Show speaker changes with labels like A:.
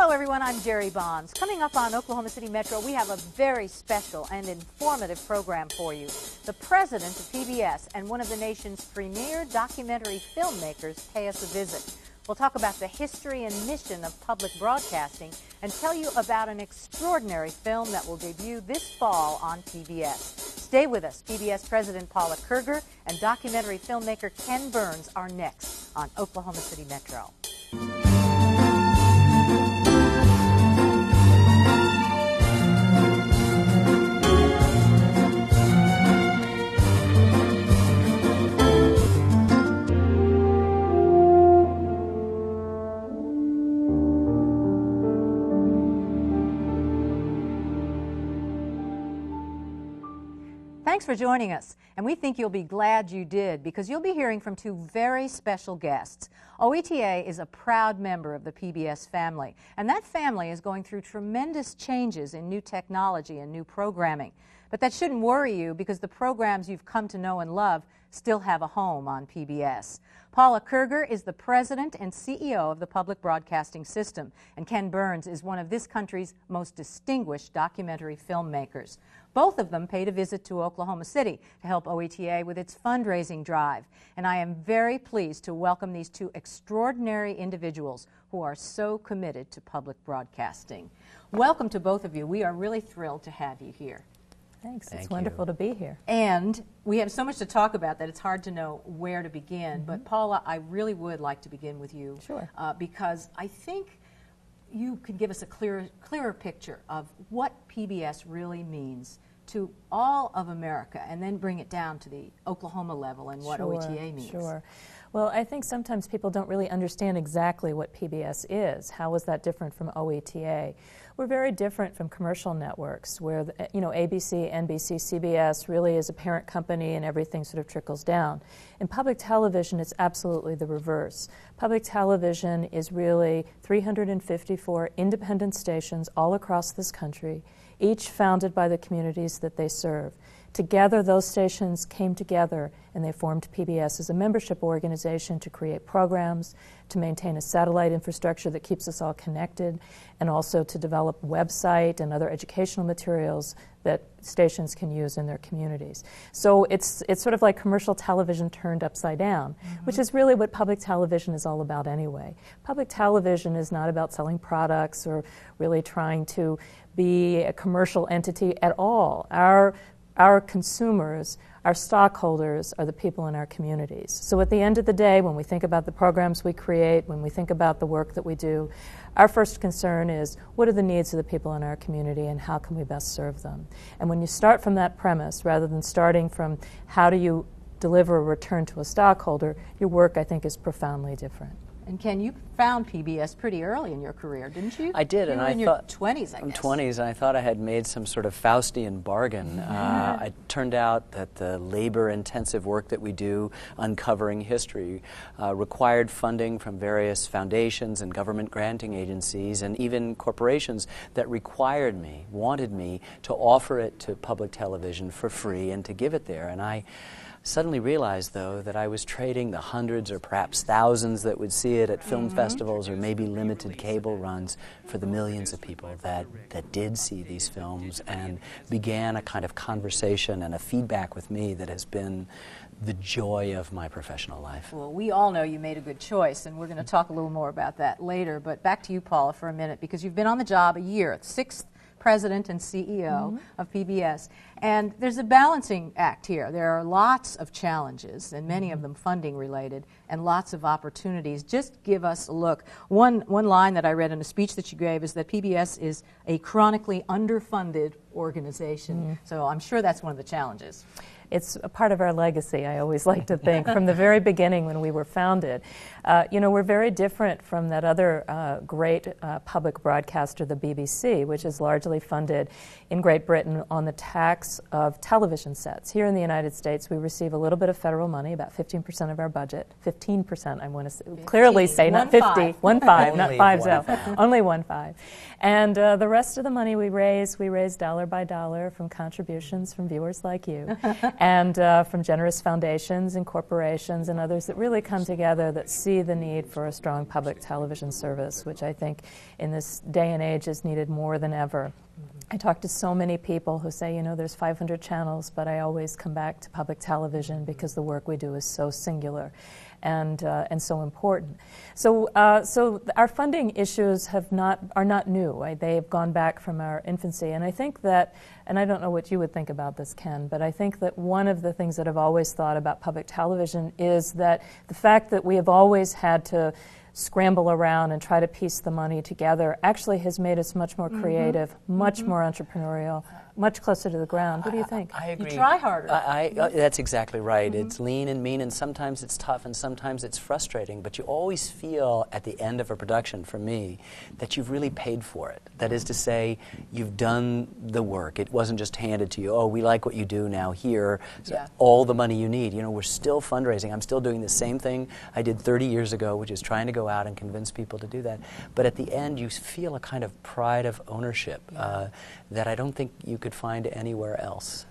A: Hello everyone, I'm Jerry Bonds. Coming up on Oklahoma City Metro, we have a very special and informative program for you. The president of PBS and one of the nation's premier documentary filmmakers pay us a visit. We'll talk about the history and mission of public broadcasting and tell you about an extraordinary film that will debut this fall on PBS. Stay with us. PBS President Paula Kerger and documentary filmmaker Ken Burns are next on Oklahoma City Metro. Thanks for joining us, and we think you'll be glad you did because you'll be hearing from two very special guests. OETA is a proud member of the PBS family, and that family is going through tremendous changes in new technology and new programming. But that shouldn't worry you because the programs you've come to know and love still have a home on PBS. Paula Kerger is the president and CEO of the Public Broadcasting System, and Ken Burns is one of this country's most distinguished documentary filmmakers. Both of them paid a visit to Oklahoma City to help OETA with its fundraising drive, and I am very pleased to welcome these two extraordinary individuals who are so committed to public broadcasting. Welcome to both of you. We are really thrilled to have you here.
B: Thanks. It's wonderful to be here.
A: And we have so much to talk about that it's hard to know where to begin. But Paula, I really would like to begin with you.
B: Sure.
A: Because I think you could give us a clearer picture of what PBS really means to all of America, and then bring it down to the Oklahoma level and what OETA means.
B: Sure. Well, I think sometimes people don't really understand exactly what PBS is. How is that different from OETA? We're very different from commercial networks where, ABC, NBC, CBS really is a parent company and everything sort of trickles down. In public television, it's absolutely the reverse. Public television is really 354 independent stations all across this country, each founded by the communities that they serve. Together, those stations came together and they formed PBS as a membership organization to create programs, to maintain a satellite infrastructure that keeps us all connected, and also to develop website and other educational materials that stations can use in their communities. So it's sort of like commercial television turned upside down, which is really what public television is all about anyway. Public television is not about selling products or really trying to be a commercial entity at all. Our consumers, our stockholders, are the people in our communities. So at the end of the day, when we think about the programs we create, when we think about the work that we do, our first concern is what are the needs of the people in our community and how can we best serve them? And when you start from that premise, rather than starting from how do you deliver a return to a stockholder, your work, I think, is profoundly different.
A: And Ken, you found PBS pretty early in your career, didn't you?
C: I did,
A: and I thought in your 20s, I guess.
C: 20s, and I thought I had made some sort of Faustian bargain. It turned out that the labor-intensive work that we do, uncovering history, required funding from various foundations and government granting agencies, and even corporations that wanted me to offer it to public television for free and to give it there. And I suddenly realized, though, that I was trading the hundreds or perhaps thousands that would see it at film festivals or maybe limited cable runs for the millions of people that did see these films and began a kind of conversation and a feedback with me that has been the joy of my professional life.
A: Well, we all know you made a good choice, and we're going to talk a little more about that later. But back to you, Paula, for a minute, because you've been on the job a year, 6th president and CEO of PBS. And there's a balancing act here. There are lots of challenges, and many of them funding related, and lots of opportunities. Just give us a look. One line that I read in a speech that you gave is that PBS is a chronically underfunded organization. So I'm sure that's one of the challenges.
B: It's a part of our legacy, I always like to think, from the very beginning when we were founded. We're very different from that other great public broadcaster, the BBC, which is largely funded in Great Britain on the tax of television sets. Here in the United States, we receive a little bit of federal money, about 15% of our budget. 15%, I want to clearly say, not 50. 1.5, not 5. Only 1.5. And the rest of the money we raise dollar by dollar from contributions from viewers like you. and from generous foundations and corporations and others that really come together that see the need for a strong public television service, which I think in this day and age is needed more than ever. I talk to so many people who say, you know, there's 500 channels, but I always come back to public television because the work we do is so singular and so important. So our funding issues are not new. Right? They have gone back from our infancy, and I think that, and I don't know what you would think about this, Ken, but I think that one of the things that I've always thought about public television is that the fact that we have always had to scramble around and try to piece the money together actually has made us much more creative, much more entrepreneurial, much closer to the ground. What do you think?
C: I agree.
A: You try harder.
C: That's exactly right. It's lean and mean, and sometimes it's tough, and sometimes it's frustrating, but you always feel at the end of a production, for me, that you've really paid for it. That is to say, you've done the work. It wasn't just handed to you, oh, we like what you do now, here, so all the money you need. You know, we're still fundraising. I'm still doing the same thing I did 30 years ago, which is trying to go out and convince people to do that. But at the end, you feel a kind of pride of ownership that I don't think you could find anywhere else.